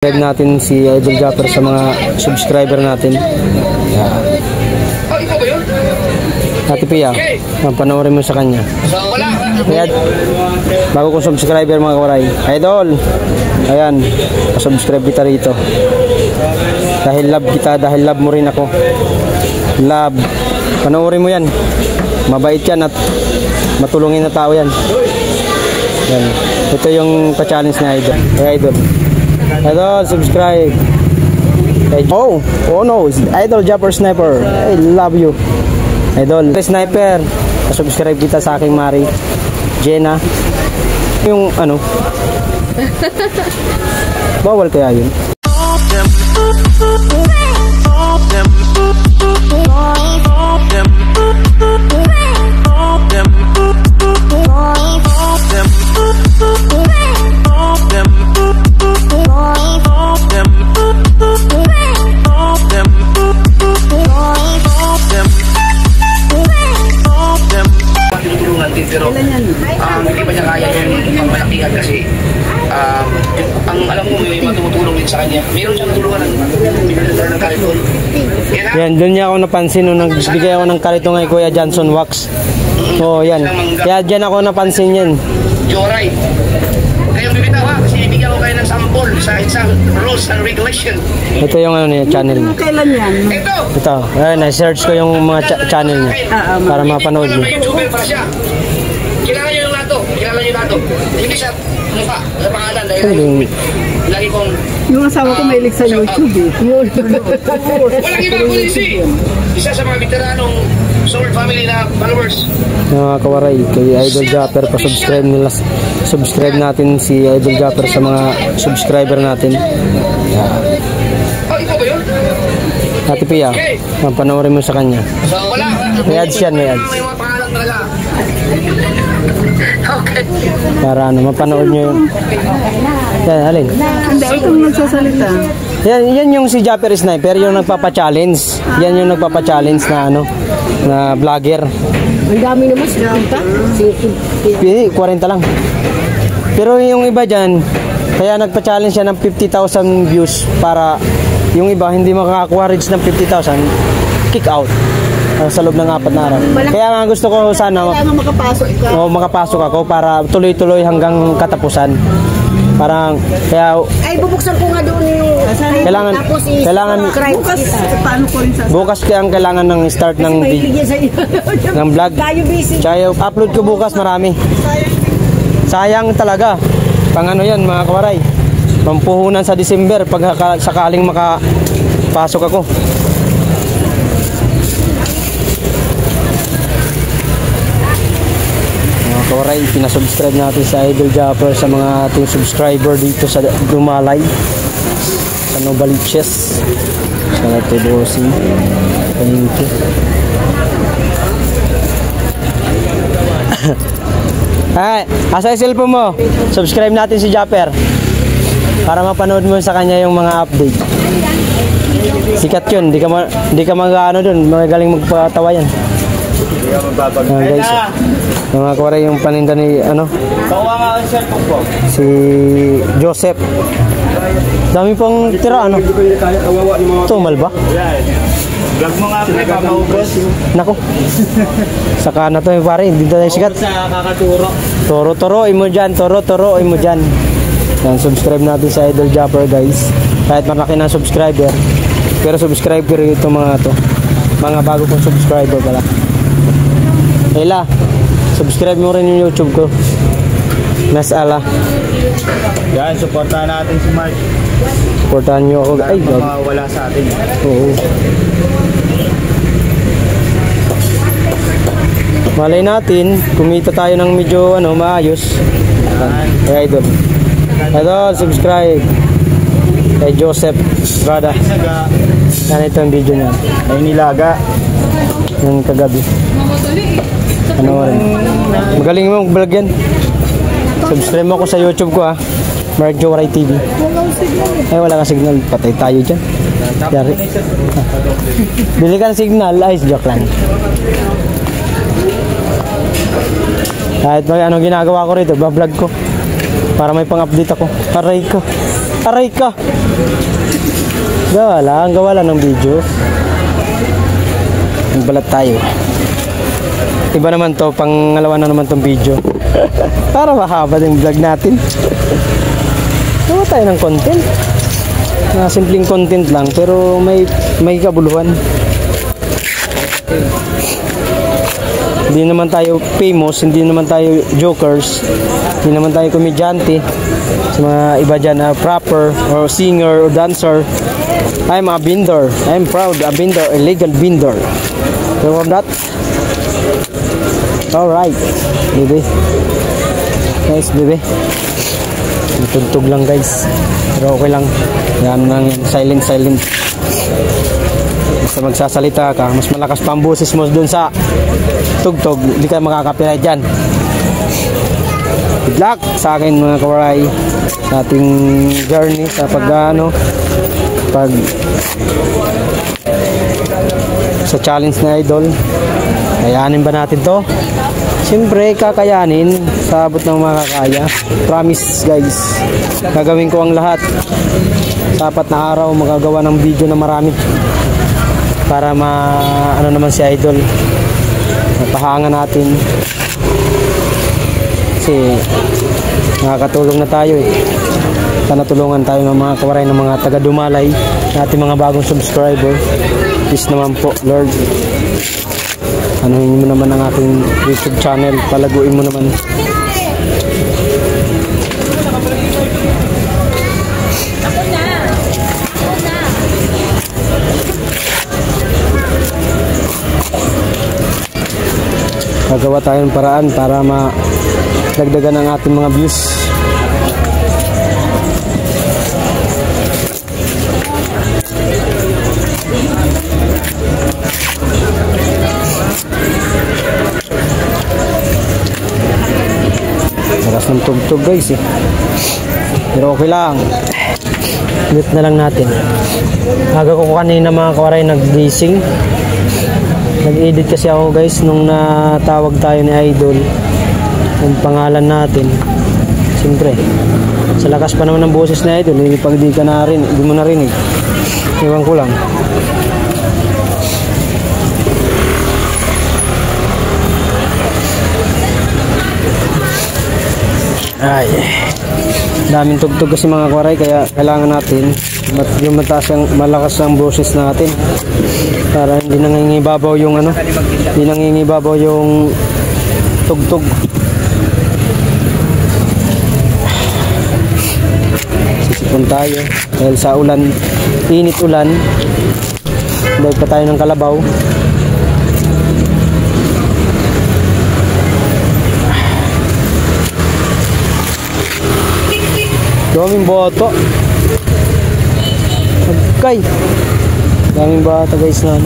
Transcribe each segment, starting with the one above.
Subscribe natin si Idol Japper sa mga subscriber natin. Ate Pia, panoorin mo sa kanya. Ayan, bago kong subscriber mga kawaray. Idol, ayan, subscribe kita rito. Dahil love kita, dahil love mo rin ako. Love, panoorin mo yan. Mabait yan at matulungin na tao yan. Ayan. Ito yung pa-challenge ni Idol. Hey Idol, Idol, subscribe. Oh no, Idol Japper Sniper. I love you. Idol Sniper, subscribe kita sa aking Mari Jenna. Yung ano, bawal kaya yun? Pero hindi pa niya kaya yung malakihan kasi ang alam mo may matutulong din sa kanya. Meron siyang tulungan ng kariton. Yan, doon niya ako napansin nung nagbigay ako ng kariton kay Kuya Johnson Wax. Oh, yan. Kaya dyan ako napansin yan. Joray. Kayong bibitaw ha, kasi ibigyan ko kayo ng sample sa isang rules and regulation. Ito yung ano niya, channel niya. Kailan yan? Ito. Ayun, na-search ko yung mga channel niya para mapanood niyo. YouTuber para siya. Kilala niyo yung lato. Kilala niyo lato. Hindi siya mukha. Sa pangalan. Dahil lagi kong Yung asawa ko mahilig sa YouTube eh. walang iba ko hindi. Isa sa mga veteranong Soul Family na followers. Mga kawaray, kay Idol Japper, subscribe natin si Idol Japper sa mga subscriber natin. Oh, ikaw ba yun? Ate Pia, panoorin mo sa kanya. So, wala. May ads yan, may ads. May mga pangalan talaga. Okay. Para ano, mapanood nyo yun. Yan, alin? Hindi, itong nagsasalita. Yan yung si Japper Sniper, yung nagpapa-challenge. Yan yung nagpapa-challenge na ano, na vlogger. Ang dami naman sila. 40 lang. Pero yung iba dyan, kaya nagpa-challenge siya ng 50,000 views para yung iba hindi makakakuha reach ng 50,000, kick out sa loob ng 4 na araw. Kaya nga gusto ko sana makapasok ako para tuloy-tuloy hanggang katapusan. Parang kaya bubuksan ko nga doon yung kailangan bukas kaya ang kailangan ng start ng vlog. Kaya upload ko bukas marami. Sayang talaga. Pang ano yan mga kawaray. Pampuhunan sa December pag sakaling makapasok ako. Kawaray, pinasubscribe natin sa Idol Japper sa mga ating subscriber dito sa Dumalay, sa Novaliches, sa Natibosi. Thank you. Ay, asa yung cellphone mo? Subscribe natin si Japper para mapanood mo sa kanya yung mga update. Sikat yun, di ka mag-ano dun, magaling magpatawa yan. Guys, mga kawaray, yung paninda ni si Joseph. Dami pang tira, ano? Tumal ba? Vlog mo nga pre, papaubos. Nako. Saka na to yung pare, hindi tayo sikat. Sa kakaturo. Toro-toroin mo dyan, toro-toroin mo dyan. Yan, subscribe natin sa Idol Japper guys. Kahit malaki na subscriber, pero subscribe ko rin itong mga to. Mga bago kong subscriber pala. Ela, subscribe mo rin yung YouTube ko. Nasala. Yan, supportahan natin si Mark. Supportahan nyo ako. Ay, wala sa atin. Oo. Malay natin, kumita tayo ng medyo maayos. Kay Idol. Idol, subscribe. Kay Joseph Brada. Yan ito ang video niya. Ay nilaga. Yung kagabi. Ano rin. Magaling mo mag-vlog yan. Subscribe mo ako sa YouTube ko Mark Joray TV. Ay wala kang signal. Patay tayo dyan. Yari. Bili ka ng signal. Ay, joke lang. Kahit may ginagawa ko rito, bablog ko para may pang-update ako. Aray ko. Aray ka. Gawa lang ng video. Nagbalat tayo. Iba naman to, pangalawa na naman tong video. Para mahaba yung vlog natin. Gawa tayo ng content. Na simpleng content lang pero may kabuluhan. Hindi naman tayo famous, hindi naman tayo jokers, hindi naman tayo komedyante. Sa mga iba dyan, proper or singer or dancer. I'm a vendor. I'm proud a vendor, a legal vendor. You know that? Alright, baby. Nice, baby. Tugtog lang guys. Pero okay lang. Yan lang yan. Silent. Basta magsasalita ka, mas malakas pa ang boses mo dun sa tugtog. Hindi ka makaka-copyright dyan. Good luck sa akin mga kawaray sa ating journey sa sa challenge na idol. Kayanin ba natin to? Siyempre kakayanin sa abot ng makakaya. Promise guys, gagawin ko ang lahat. Sapat na araw magagawa ng video na marami para ano naman si idol, mapahangan natin kasi nakakatulong na tayo sana tulungan tayo ng mga kawaray ng mga taga Dumalay natin, mga bagong subscriber. Please naman po Lord, anuhin mo naman ang aking YouTube channel, palaguin mo naman. Gagawa tayo ng paraan para madagdagan ang ating mga views. Lakas ng tugtog guys pero okay lang, ulit na lang natin. Aga ko kanina mga kawaray nag-gising, nag-edit kasi ako guys nung natawag tayo ni idol yung pangalan natin. Siyempre sa lakas pa naman ng boses ni idol, pag di mo narinig, iwan ko lang. Ay, daming tugtog kasi mga kawaray, kaya kailangan natin yung malakas ang boses natin para hindi nangingibabaw yung hindi nangingibabaw yung tugtog. Sisipon tayo dahil sa ulan, init ulan, dahil pa tayo ng kalabaw. Daming bata. Okay. Daming bata guys na.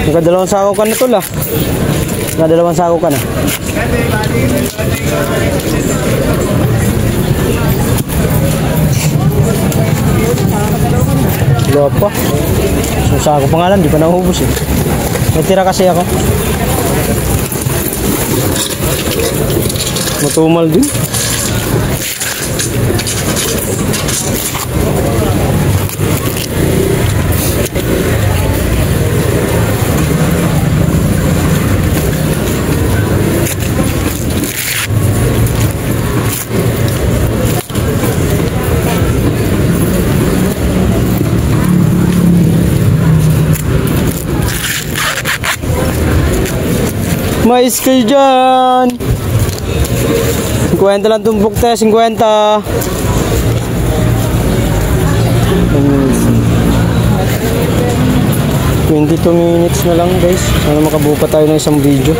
Nakadalawang sako ka na tol ah. Nakadalawang sako ka na. Wala pa. So sako pa nga lang, di pa naubos eh. Natira kasi ako. Matumal din. mais kayo dyan. 50 lang tumpok tayo, 50. 22 minutes na lang guys. Sana makabuo pa tayo ng isang video.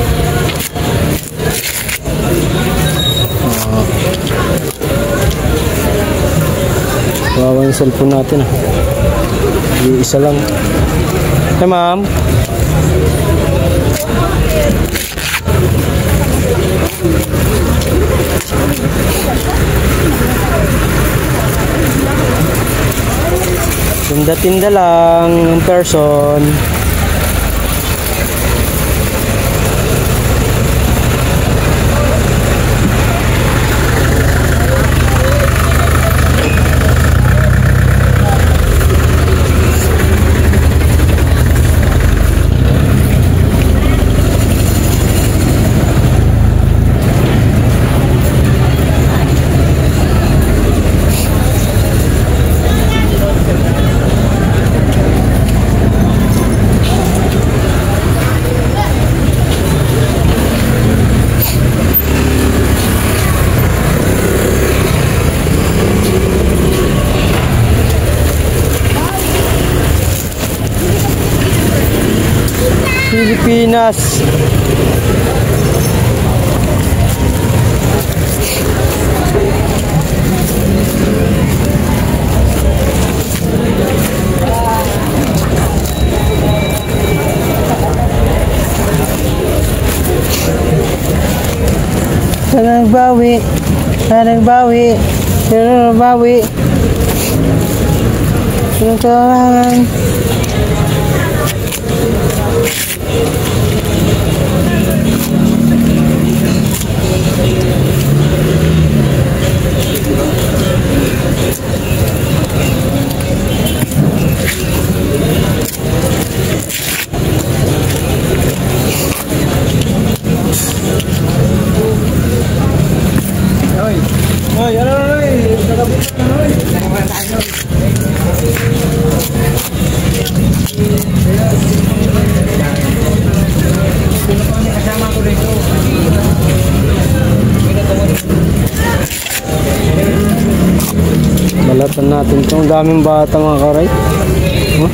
Kawawa yung cellphone natin ah. Isa lang. Hey ma'am. Tinda-tinda lang ng person. Pilipinas. Sana nagbawi. Sana nagbawi. Sana nagbawi. Sana nagbawi. Balatan natin itong daming bata mga karay. Huh?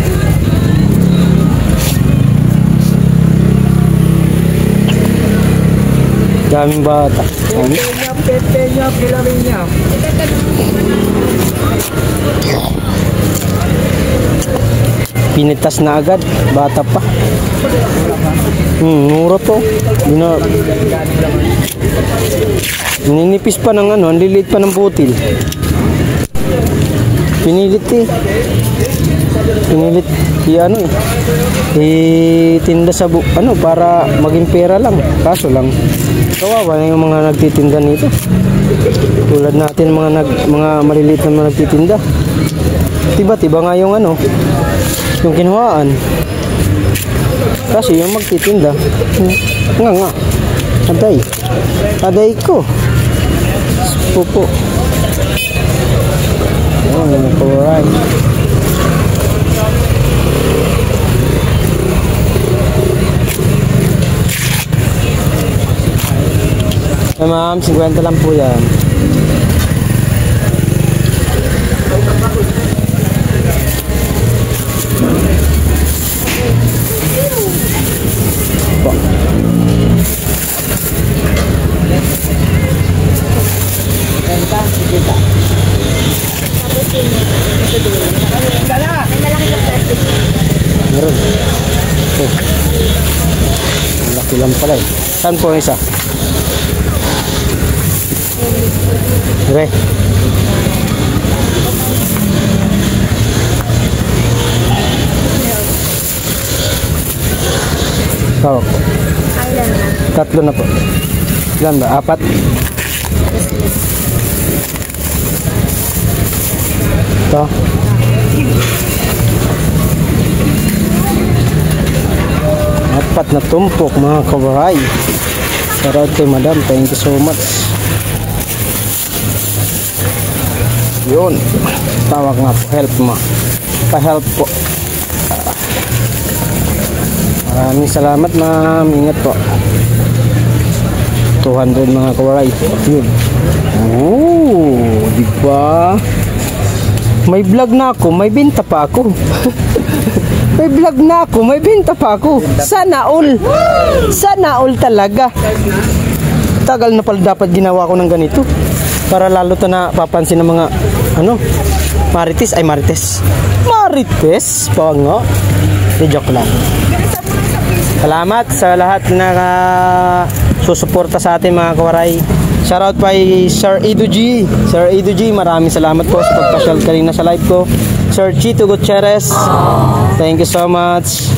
Daming bata. Pinitas na agad, bata pa. Mura to. Ninipis pa ng ano, ang liliit pa ng butil. Pinilit Pinilit itinda sa ano para maging pera lang. Kaso lang kawawa na yung mga nagtitinda nito. Tulad natin mga maliliit na mga nagtitinda. Tiba-tiba nga yung yung kinuhaan. Kasi yung magtitinda nga aday ko pupo. Alright. Hey ma'am, 50 lang po yan. Meron. Laki lang pala eh. Saan po ang isa? Okay. Tawag po. Tatlo na po. Ilan ba? 4? Ito. Apat na tumpok mga kawaray. Shoutout kay madam, thank you so much. Yun, tawag nga po, help mo. Pa-help po. Maraming salamat ma'am, ingat po. 200 mga kawaray. Yun. Oh, di ba? May vlog na ako, may benta pa ako. May vlog na ako, may benta pa ako. Sana all. Sana all talaga. Tagal na pala dapat ginawa ko ng ganito. Para lalo to na papansin ng mga Marites ay Marites. Marites pa nga. Joke lang. Salamat sa lahat na susuporta sa atin mga kawaray. Shoutout kay Sir Edu G. Sir Edu G, maraming salamat po sa pagpasyal kanina sa live ko. Sir Chito Gutierrez, thank you so much.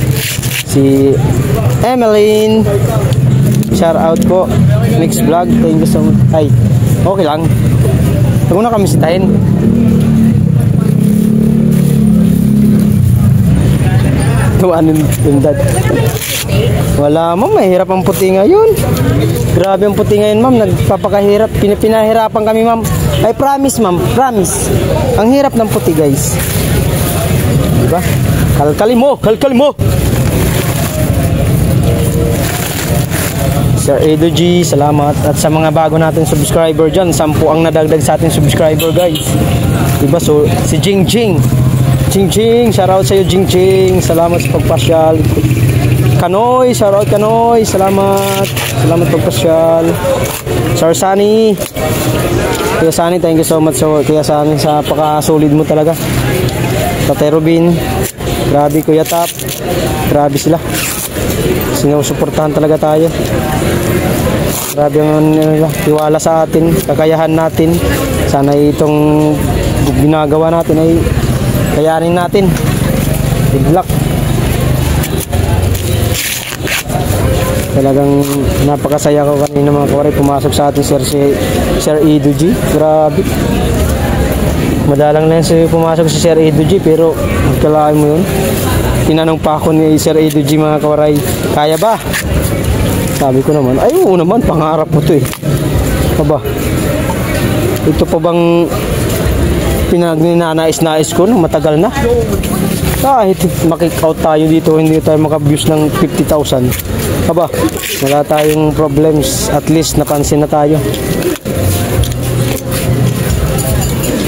Si Emeline, shoutout po. Mix Vlog, thank you so much. Ay, okay lang. Huwag na kami sitahin. Tuwanin yung dad. Wala ma'am, mahirap ang puti ngayon. Grabe ang puti ngayon ma'am, nagpapakahirap. Pinahirapan kami ma'am. I promise ma'am, promise. Ang hirap ng puti guys. Diba? Kalkali mo. Sir Edo G, salamat. At sa mga bago natin subscriber dyan, 10 ang nadagdag sa ating subscriber guys. Diba? So, si Jing Jing, shoutout sa iyo Jing Jing. Salamat sa pagpasyal. Kanoy, shoutout Kanoy. Salamat pagpasyal. Sir Sunny, Kuya Sunny, thank you so much Kuya Sunny sa paka-solid mo talaga. Tatay Robin, grabe Kuya Tap, grabe sila. Sinusuportahan talaga tayo. Grabe ang tiwala sa atin, kakayahan natin. Sana itong ginagawa natin ay kayanin natin. Good luck. Talagang napakasaya ko kanina mga kawaray, pumasok sa atin Sir Edu G. Grabe. Madalang na yan pumasok si Sir Edu G, pero magkalain mo yun. Tinanong pa ako ni Sir Edu G mga kawaray, kaya ba? Sabi ko naman, ay oo naman, pangarap mo to eh. Aba, ito pa bang pinagnanais-nais ko nung matagal na? Kahit makik-out tayo dito, hindi tayo maka-views ng 50,000. Aba, wala tayong problems. At least napansin na tayo.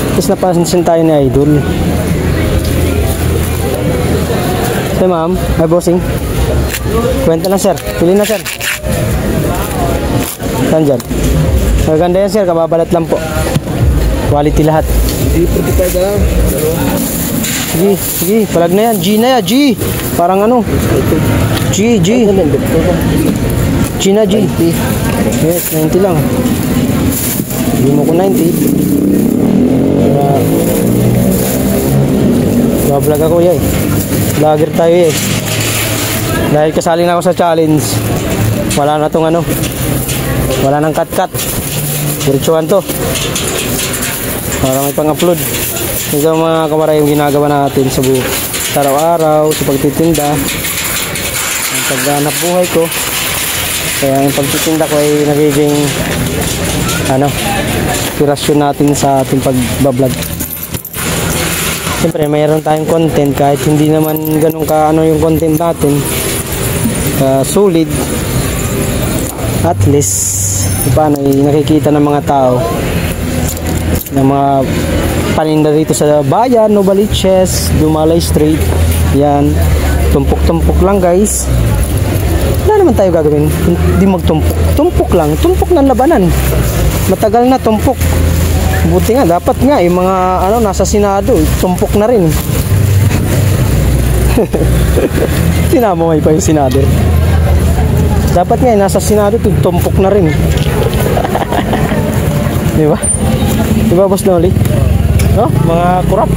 At least napansin tayo ni Idol. Hey ma'am, hi bossing. Kwenta lang sir, pili na sir. Saan dyan? Maganda yan sir, kababalat lang po. Quality lahat. Hindi po di tayo lang. Sige, palag na yan. G na yan, G. Parang ano? G. G na, G. Yes, 90 lang. Hindi mo ko 90. Bablog ako yan eh. Vlogger tayo eh. Dahil kasali na ako sa challenge. Wala na tong ano. Wala nang cut-cut. Diretsuhan to. Para may pang-upload. Ito mga kawaray yung ginagawa natin sa araw-araw, sa pagtitinda. Ang pagganap buhay ko. Kaya yung pagtitinda ko ay nagiging inspirasyon natin sa ating pagbablog. Siyempre mayroon tayong content kahit hindi naman ganun ka yung content natin. Solid. At least paano nakikita ng mga tao ng mga paninda dito sa bayan, Novaliches, Dumalay Street. Yan, tumpok-tumpok lang guys. Wala naman tayo gagawin, hindi magtumpok. Tumpok lang, tumpok ng labanan. Matagal na tumpok. Buti nga, dapat nga yung mga nasa Senado, tumpok na rin. Tinamay pa yung Senado. Dapat nga nasa Senado, tumpok na rin. Diba? Diba Boss Noli? No? Mga kurap.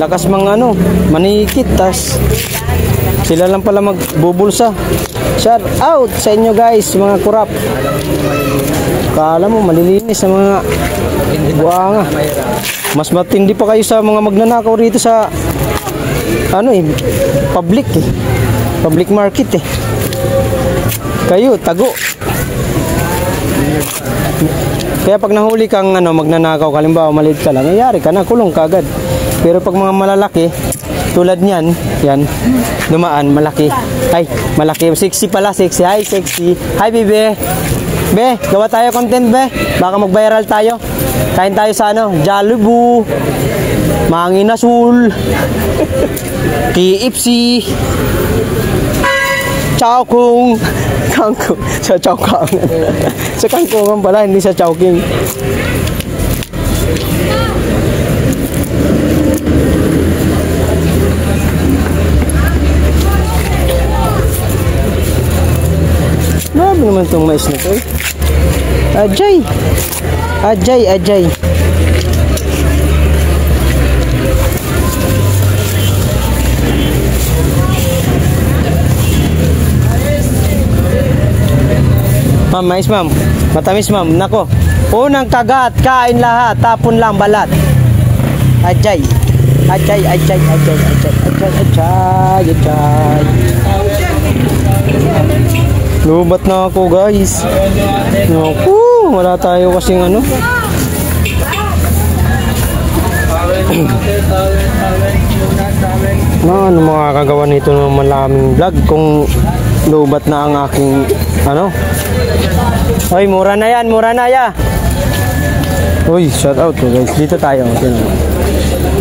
Lakas mga manikit. Tas sila lang pala magbubulsa. Shout out sa inyo guys, mga kurap. Kala mo malilinis sa mga buanga. Mas matindi pa kayo sa mga magnanakaw rito sa public eh. Public market eh. Kayo, tago. Kaya pag nahuli kang magnanakaw, halimbawa maliit ka lang, nangyari ka na, kulong ka agad. Pero pag mga malalaki, tulad niyan, yan, dumaan, malaki. Ay, malaki. Sexy pala, sexy. Hi, sexy. Hi, bebe. Be, gawa tayo content, be. Baka mag-viral tayo. Kain tayo sa ano, Jollibee, Mangin Asul, KFC, Chowking, Kangkong, sa Chowking. Sa Kangkongan pala, hindi sa Chowking. Grabe naman itong mais na ito eh. Ajay! Ajay, ajay. Ma'am, mais ma'am. Matamis ma'am. Nako. Unang kagat, kain lahat. Tapon lang balat. Ajay. Ajay, ajay, ajay, ajay, ajay, ajay, ajay. Lubat na ako guys. Naku, wala tayo kasing ano. Ano makakagawa nito ng malaming vlog kung lubat na ang aking ano. Oy, mura na yan, mura na ya. Uy, shout out guys. Dito tayo.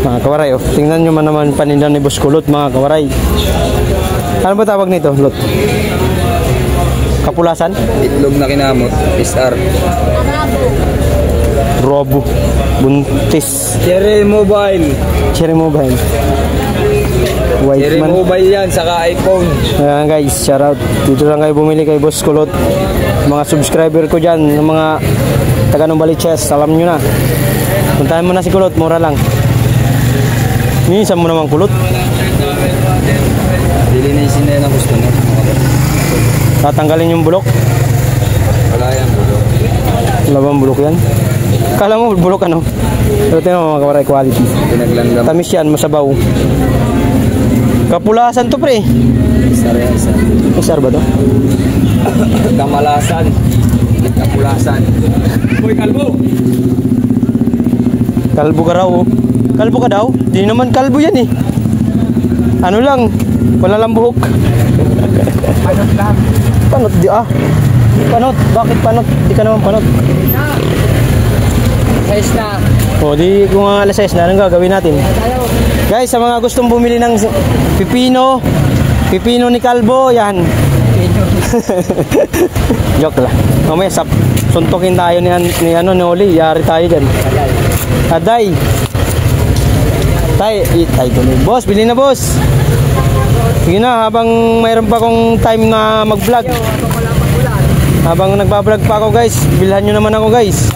Mga kawaray, oh. Tingnan nyo man naman panindan ni Boss Kulot, mga kawaray. Ano ba tawag nito, Lot? Kapulasan? Itlog na kinamot, SR. Robo. Buntis. Cherry Mobile. Cherry Mobile. White Cherry man. Mobile yan, saka iPhone. Ayan guys, shout out. Dito lang kayo bumili kay Boss Kulot. Mga subscriber ko dyan, ng mga taga Numbaliches, alam nyo na. Puntahan mo na si Kulot, mura lang. Minsan mo naman Kulot. Dilinisin na yun ang gusto mo. Tatanggalin yung bulok. Wala yan, bro. Wala bang bulok yan? Kala mo bulok ano? Pero tingnan mo mga kawaray, quality. Pinaglanggam. Tamis yan, masabaw. Kapulasan to pre. SR yan, SR. Isar ba to? Kamalasan. Kapulasan. Uy, kalbo! Kalbo ka raw oh. Kalbo ka daw? Di naman kalbo yan eh. Ano lang, wala lang buhok. Panot lang. Panot di ah. Panot, bakit panot? Di ka naman panot. Size na. O di kung alas 6 na, anong gagawin natin? Guys, sa mga gustong bumili ng pipino, pipino ni Kalbo, yan. Joke lang. Mamaya suntukin tayo ni Oli, yari tayo dyan. Aday. Tay tuloy. Boss, bili na boss. Sige na, habang mayroon pa akong time na mag-vlog. Habang nagbablog pa ako guys, bilhan nyo naman ako guys.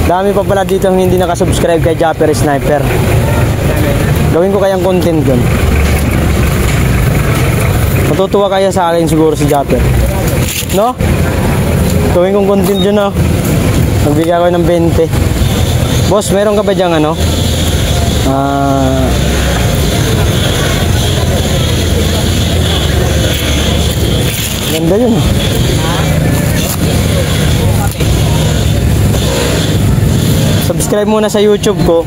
Dami pa pala dito ang hindi nakasubscribe kay Japper Sniper. Gawin ko kayang content yun. Matutuwa kaya sa akin siguro si Japper. No? Gawin kong content yun no? Nagbigay ako ng 20. Boss, meron ka ba dyang ano? Ganda yun. Subscribe muna sa YouTube ko,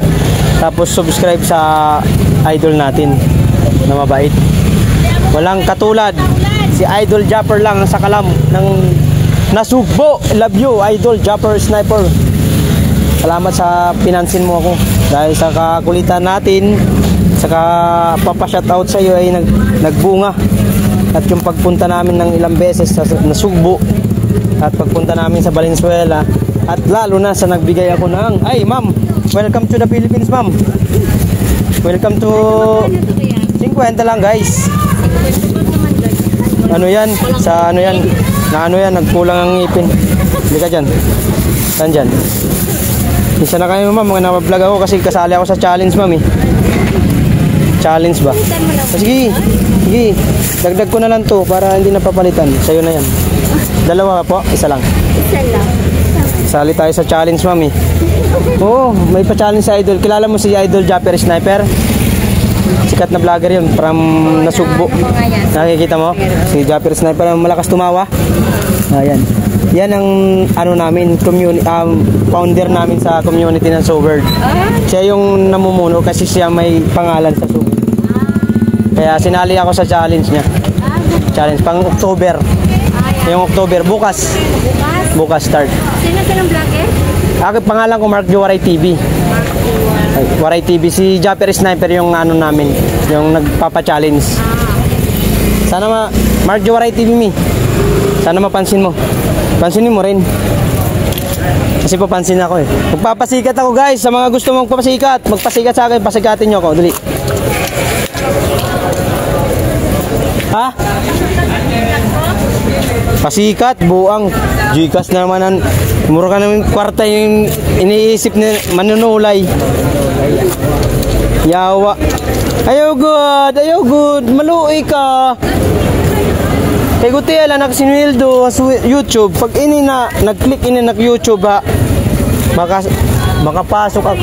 tapos subscribe sa idol natin na mabait. Walang katulad, si Idol Japper lang sa kalam ng Nasugbo. Love you, Idol Japper Sniper. Salamat sa pinansin mo ako dahil sa kakulitan natin, saka papashoutout sa iyo ay nagbunga. At yung pagpunta namin ng ilang beses sa Nasugbo at pagpunta namin sa Valenzuela, at lalo na sa nagbigay ako ng, ay ma'am, welcome to the Philippines ma'am. Welcome to 50 lang guys. Ano yan? Sa ano yan? Na ano yan? Nagkulang ang ngipin. Hindi ka dyan. Saan dyan? Isa na kayo ma'am, mga nabablog ako kasi kasali ako sa challenge ma'am eh. Challenge ba? Sige, sige. Dagdag ko na lang to para hindi napapalitan. Sa'yo na yan. Dalawa po? Isa lang. Isa lang. Sali tayo sa challenge ma'am eh. Oo, may pa-challenge sa Idol. Kilala mo si Idol Japper Sniper? Sikat na vlogger yun, from Nasugbo. Nakikita mo? Si Japper Sniper ang malakas tumawa. Ayan. Yan ang ano namin, founder namin sa community ng Sobird. Siya yung namumuno kasi siya may pangalan sa Sobird. Kaya sinali ako sa challenge niya. Challenge pang October. Yung October, bukas. Bukas start. Sino vlogger? Ako, pangalan ko Mark Jo Waray TV. Waray TV. Si Japper Sniper yung ano namin, yung nagpapa-challenge. Sana Mark Jo Waray TV mi. Sana mapansin mo. Pansinin mo rin. Kasi papansin ako eh. Magpapasikat ako guys. Sa mga gusto mong magpasikat, magpasikat sa akin, pasikatin nyo ako. Dali. Ha? Pasikat, buang. Gcash na naman. Mura ka naman kwarta yung iniisip na manunulay. Yawa. Ayaw good. Maluoy ka. Kaya guti ala nagsinwildo sa YouTube. Pag ini na, nag-click ini na YouTube ha. Makapasok ako.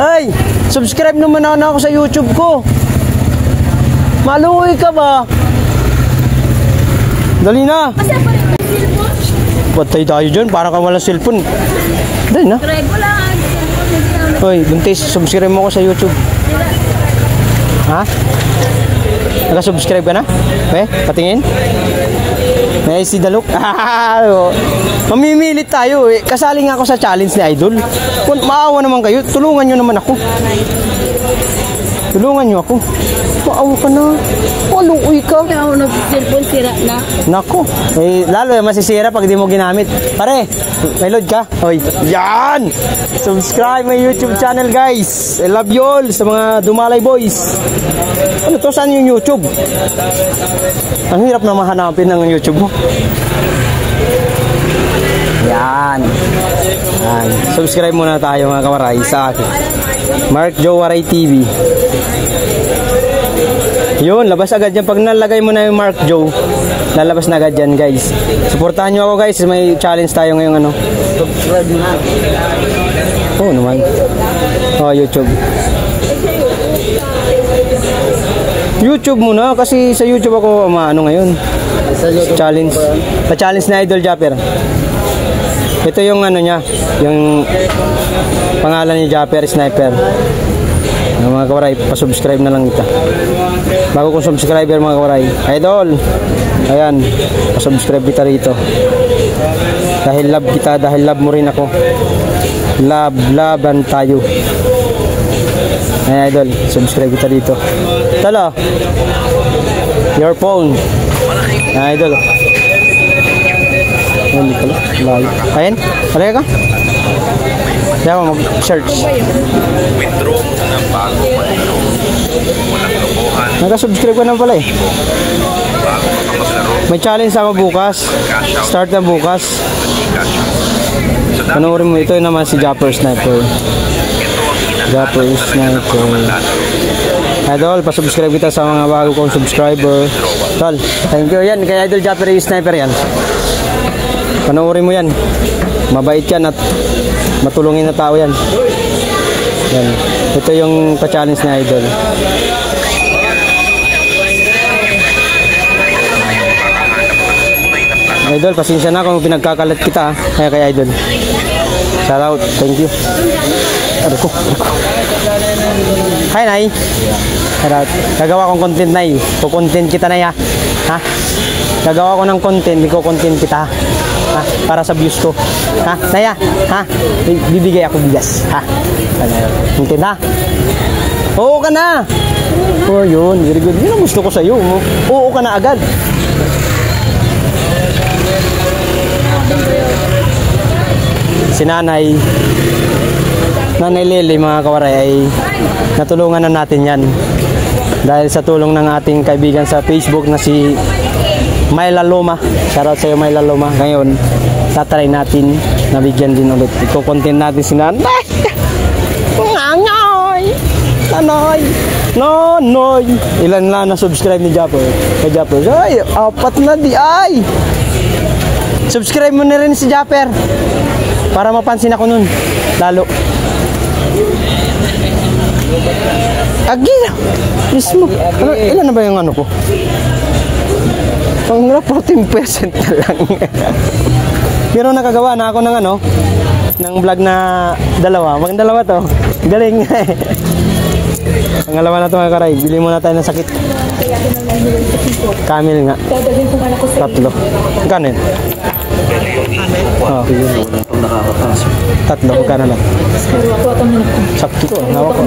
Ay! Subscribe naman ako sa YouTube ko. Maluoy ka ba? Dali na. Patay tayo dyan. Parang ka walang cellphone. Dali na. Hoy, buntis. Subscribe mo ako sa YouTube. Ha? Naka-subscribe ka na? Okay, patingin. May si Dalok. Mamimilit tayo eh. Kasali nga ako sa challenge ni Idol. Kung maawa naman kayo, tulungan nyo naman ako. Tulungan nyo ako. Maawa ka na. Maluoy ka. Ako nag-cellphone, sira na. Nako. Eh, lalo yung masisira pag di mo ginamit. Pare, may load ka? Hoy, yan! Subscribe my YouTube channel guys. I love you all sa mga Dumalay boys. Ano to? Saan yung YouTube? Ang hirap na mahanapin ng YouTube mo. Yan. Yan. Subscribe muna tayo mga kawaray sa akin. Mark Jo Waray TV. Yun, labas agad yan. Pag nalagay mo na yung Mark Jo, lalabas na agad yan guys. Supportahan nyo ako guys. May challenge tayo ngayong ano. Subscribe na. Oo naman. Oh, YouTube. YouTube muna kasi sa YouTube ako ano ngayon. Challenge. Sa challenge na Idol Japper. Ito yung ano niya, yung pangalan ni Japper Sniper. Mga kawaray, pa-subscribe na lang kita. Bago kong subscriber mga kawaray. Idol. Ayan, pa-subscribe kita rito. Dahil love kita, dahil love mo rin ako. Laban tayo. Ayan Idol, subscribe kita dito. Tala. Your phone. Ayan Idol. Ayan pala, layo. Ayan, palaya ka? Kaya mo mag-search. Naka-subscribe ka na pala eh. May challenge ako bukas. Start na bukas. Panoorin mo, ito naman si Japper Sniper. Japper Sniper. Idol, pa-subscribe kita sa mga bago kong subscriber. Tol, thank you yan. Kaya Idol Japper Sniper yan. Panoorin mo yan. Mabait yan at matulungin na tao yan. Yan. Ito yung pa-challenge na Idol. Idol, pasensya na kung pinagkakalat kita. Kaya kay Idol. Shout out. Thank you. Ano ko? Hi, Nay. Shout out. Gagawa kong content, Nay. Kukontent kita, Nay, ha? Ha? Gagawa ko ng content. Iko-content kita, ha? Para sa views ko. Ha? Nay, ha? Bibigay ako bigas. Ha? Content, ha? Oo ka na. Oh, yun. Very good. Yun ang gusto ko sa'yo. Oo ka na agad. Si Nanay Lily mga kawaray ay natulungan na natin yan dahil sa tulong ng ating kaibigan sa Facebook na si Myla Loma. Shoutout sa iyo Myla Loma. Ngayon tatry natin nabigyan din ulit. Iko-content natin si Nanay. Nanay. Ilan lang na subscribe ni Japper? Kay Japper. Ay, 4 na di ay. Subscribe mo na rin si Japper para mapansin ako nun lalo. Agi na. Mismo. Ano, ilan na ba yung ano ko? Pang 14% na lang. Pero nakagawa na ako ng ano, ng vlog na dalawa. Dalawa to. Galing nga eh. Pangalawa na to mga karay. Bili muna tayo ng sakit. Camel nga. Tatlo. Magkano yun? Oh. Tatlo. Magkano lang? Sakto to. Nawa ko.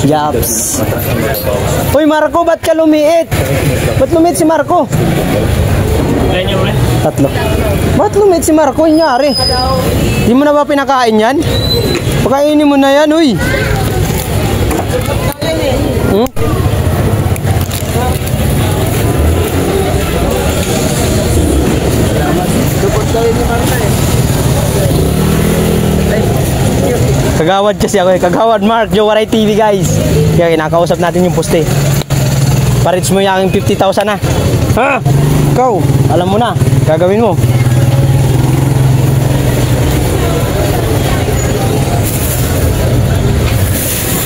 Yaps. Uy Marco, ba't ka lumiit? Ba't lumiit si Marco? Tatlo. Ba't lumiit si Marco? Inyari. Di mo na ba pinakain yan? Pakainin mo na yan, uy. Hmm? Kagawad kasi ako eh. Kagawad Mark, Jowaray TV guys. Kaya kinakausap natin yung poste. Parits mo yung 50,000 na. Ha? Ikaw, alam mo na. Gagawin mo.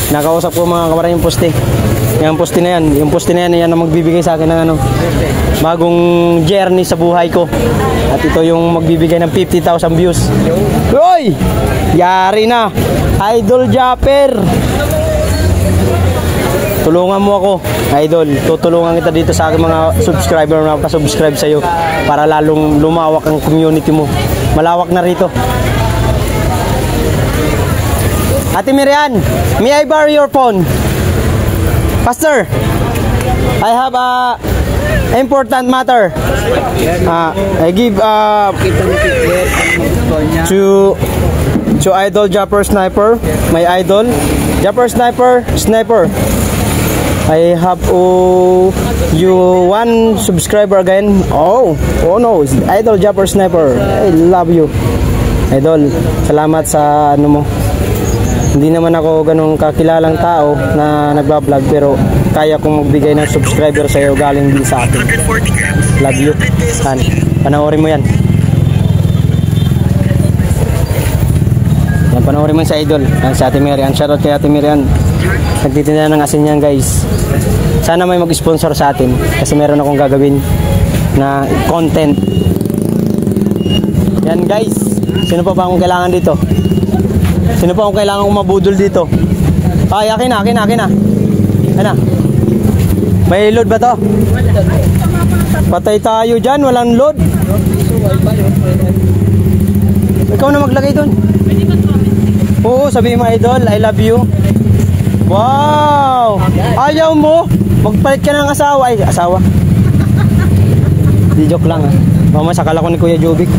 Nakausap ko mga kawaray yung poste. Yung poste na yan. Yung poste na yan, yan ang magbibigay sa akin ng ano, bagong journey sa buhay ko. At ito yung magbibigay ng 50,000 views. Uy! Yari na! Idol Japper! Tulungan mo ako, Idol. Tutulungan kita dito sa aking mga subscriber na nakasubscribe sa'yo para lalong lumawak ang community mo. Malawak na rito. Ate Miriam, may I borrow your phone? Pastor, I have a important matter. I give to Idol Japper Sniper, my idol, Japper Sniper. I have you one subscriber again. Oh no, it's Idol Japper Sniper. I love you, Idol. Salamat sa ano mo. Hindi naman ako ganong kakilalang tao na nagbablog pero kaya kong magbigay ng subscriber sa iyo galing din sa akin. Love you. Han, panoorin mo yan. Yan, panoorin mo sa idol. Yan, si Ate Miriam. Shoutout kay Ate Miriam. Nagtitinda ng asin yan guys. Sana may mag-sponsor sa atin kasi meron akong gagawin na content. Yan guys. Sino pa ba akong kailangan dito? Sino pa akong kailangan mabudol dito? Ay, akin na. Ano? May load ba to? Patay tayo dyan, walang load. Ikaw na maglagay doon. Oo, sabihin mo idol, I love you. Wow! Ayaw mo? Magpalit ka ng asawa. Ay, asawa. Di joke lang ha. Mama, sakala ko ni Kuya Jovic.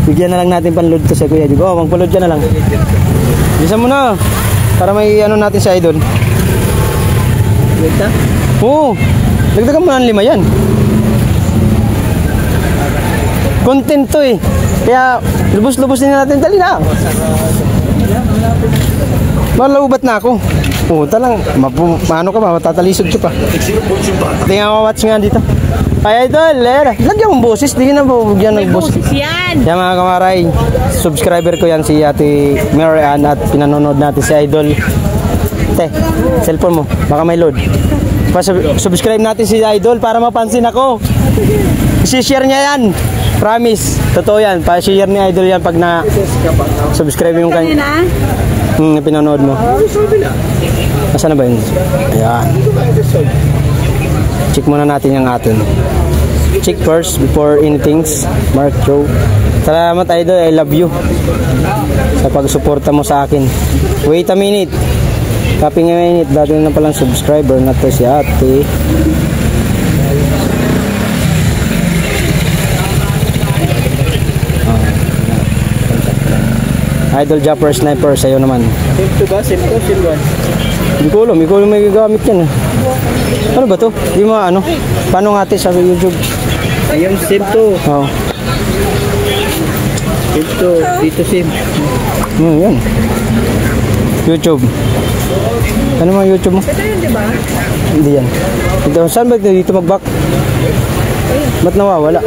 Bigyan na lang natin panload to sa Kuya Jovic. Oh, magpa-load ka na lang. Bisa mo na. Para may ano natin sa idol. Dagdag? Oo. Dagdagan mo ng 5 yan. Content to eh. Kaya lubos-lubos din natin. Dali na. Malaubat na ako. Puta lang. Maano ka ba? Matatalisod ka pa. Tingnan ko watch nga dito. Ay idol, lagyan mong boses. Di na ba bugyan ng boses? Yan mga kamaray. Subscriber ko yan si Ate Miriam at pinanonood natin si idol. Te, cellphone mo. Baka may load. Subscribe natin si idol para mapansin ako. I-share niya yan. Promise. Totoo yan. Pa-share ni idol yan pag na-subscribe yung kanya. Pinanood mo. Nasaan na ba yun? Ayan. Check muna natin yung atin. Check first before anything. Mark Joe. Salamat idol. I love you. Sa pagsuporta mo sa akin. Wait a minute. Kaping a minute. Dati na palang subscriber na to si ate. Idol Japper Sniper, sa'yo naman. Sim 2 ba? Sim 2, Sim 1? Hindi ko alam may gagamit yan. Ano ba to? Di mo ano? Paano nga ate sa YouTube? Ayun, Sim 2. Oo. Sim 2, dito Sim. Yan. YouTube. Ano mga YouTube mo? Ito yun, di ba? Hindi yan. Ito, saan ba dito mag-back? Ba't nawawala?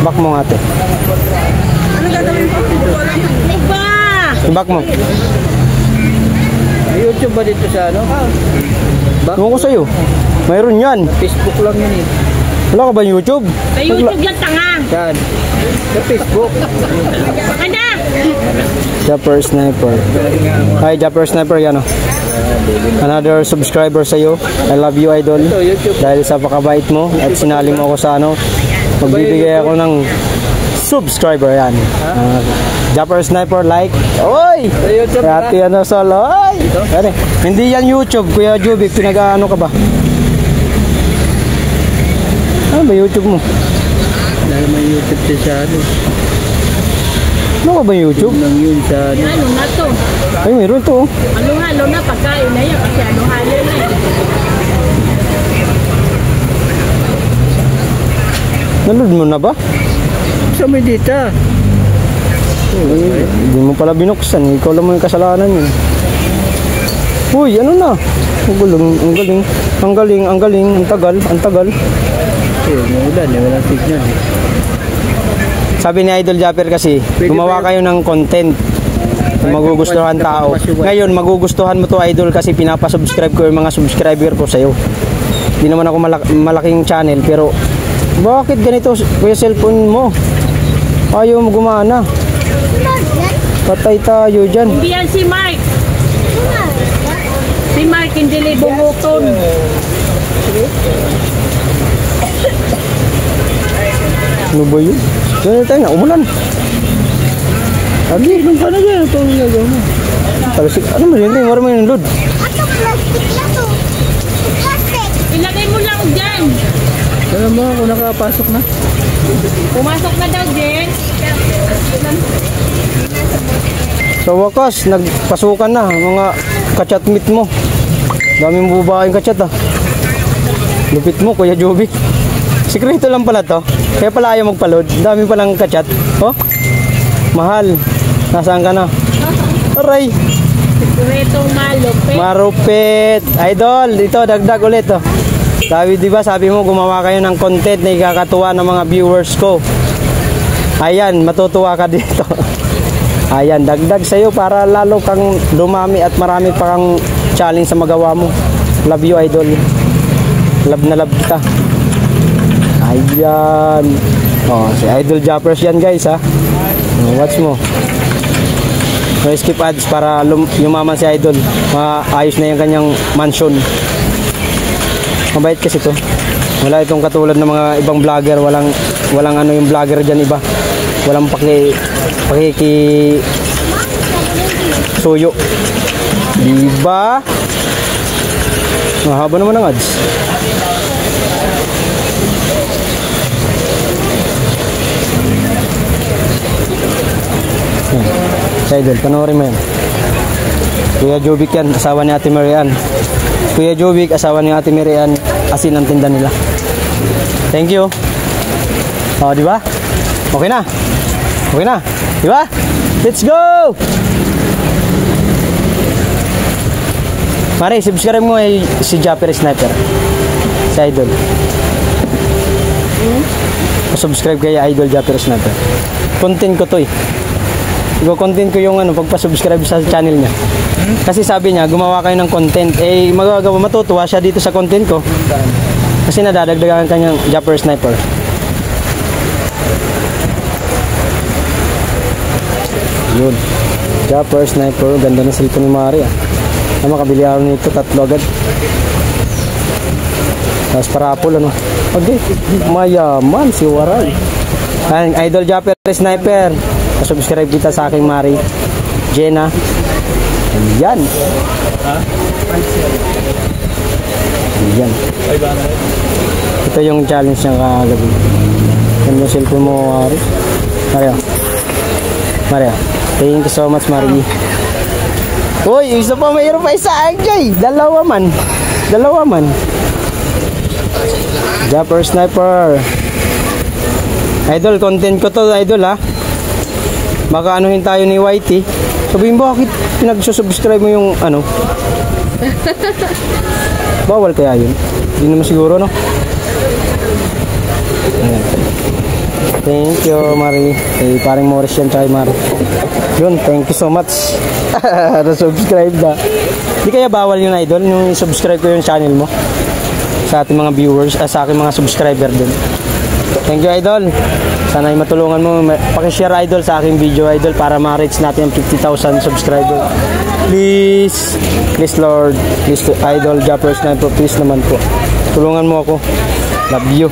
Back mo nga ate. Ano gagawin ko? Iba! I-back mo. YouTube ba dito sa ano? Ewan ko sa'yo. Mayroon yan. Facebook lang yun eh. Wala ka ba YouTube? Sa YouTube yan, tanga. Saan? Sa Facebook. Ano? Japper Sniper. Hi, Japper Sniper, yan o. Another subscriber sa'yo. I love you, idol. Ito, YouTube. Dahil sa pakabait mo at sinali mo ako sa ano, magbibigay ako ng subscriber, yan. Japper Sniper, like. Oy! Sa YouTube ka? Kati ano solo. Oy! Ano, hindi yan YouTube, Kuya Jubic. Pinag-ano ka ba? Ano ba YouTube mo? Dahil may YouTube siya sa ano. Ano ka ba YouTube? Lang yun sa ano. Ano na to? Ay, mayroon to. Halo-halo na pagkain na yan kasi halo-halo na eh. Nanood mo na ba? Sa Medita. Hindi mo pala binuksan. Ikaw lang mo yung kasalanan yun. Uy, ano na? Ang galing, ang galing. Ang galing, ang galing. Ang tagal, ang tagal. May ulan eh. Walang signal eh. Sabi ni Idol Japper kasi, Pwede gumawa ba kayo ng content na magugustuhan tao. Ngayon, magugustuhan mo to, Idol, kasi pinapasubscribe ko yung mga subscriber ko sa'yo. Hindi naman ako malaking channel, pero bakit ganito kuya cellphone mo? Ayaw mo gumana. Patay tayo dyan. Hindi yan si Mark. Si Mark hindi libunguton. Ano ba yun? Ganyan tayo na, umulan. Abi, doon ka na dyan. Ito ang nagawa mo. Talasik, ano mo yun? Wala mo yung load. Ilagay mo lang dyan. Alam mo, kung nakapasok na. Pumasok na daw, Jen. Sa wakas, nagpasukan na mga kachatmit mo. Daming bubaing kachat ah. Lupit mo, Kuya Jovic. Sikreto lang pala to. Kaya pala ayaw magpa-load. Dami palang kachat. Oh, mahal. Nasaan ka na? Aray. Sikretong malupit. Marupit. Idol, ito dagdag ulit oh. Sabi, di ba, sabi mo gumawa kayo ng content na ikakatuwa ng mga viewers ko. Ayan, matutuwa ka dito. Ayan, dagdag sa'yo para lalo kang dumami at marami pa kang challenge sa magawa mo. Love you, Idol. Love na love kita. Ayan. Oh, si Idol Jappers yan, guys, ha. Watch mo. No, skip ads para yumaman si Idol. Maayos na yung kanyang mansion. Mabait kasi to. Wala itong katulad ng mga ibang vlogger. Walang ano yung vlogger dyan iba. Walang pakiki suyo. Diba? Mahaba naman ang ads. Sa Idol, panoorin mo yan. Kuya Jovic yan, asawa ni Ate Marian. Kuya Jovic, asawa ni Ate Marian, asin ang tinda nila. Thank you. Oh, di ba? Okay na. Okay na. Di ba? Let's go! Mari, subscribe mo si Japper Sniper. Si Idol. Subscribe kay Idol Japper Sniper. Content ko to eh. Content ko yung ano, pagpa-subscribe sa channel niya. Kasi sabi niya, gumawa kayo ng content. Eh, magagawa, matutuwa siya dito sa content ko. Kasi nadadagdagan kanyang Japper Sniper. Yun. Japper Sniper. Ganda na cellphone ni Mari ah. Makabili ako nito, 3 agad. Tapos parapol ano. Okay. Mayaman si Waray. Ayan, Idol Japper Sniper. Subscribe kita sa aking Mari Jenna. Ayan. Ayan. Ito yung challenge niya kagabi. Yan yung cellphone mo, Mari. Maria. Maria. Thank you so much, Mari. Uy, isa pa, mayroon pa isa. Ay, dalawa man. Dalawa man. Japper Sniper. Idol, content ko to, Idol, ha. Baka anuhin tayo ni Whitey. Sabihin, bakit pinagsusubscribe mo yung ano? Bawal kaya yun? Hindi naman siguro, no? Ayan. Thank you, Mari. Eh, paring Morris yan, tsaka Mari. Yun, thank you so much. Na-subscribe na. Di kaya bawal yung idol, yung subscribe ko yung channel mo sa ating mga viewers, sa aking mga subscriber din. Thank you idol. Sana ay matulungan mo. Paki-share idol sa aking video idol para ma-reach natin ang 50,000 subscriber. Please. Please Lord. Please idol Jappers na po. Please naman po. Tulungan mo ako. Love you.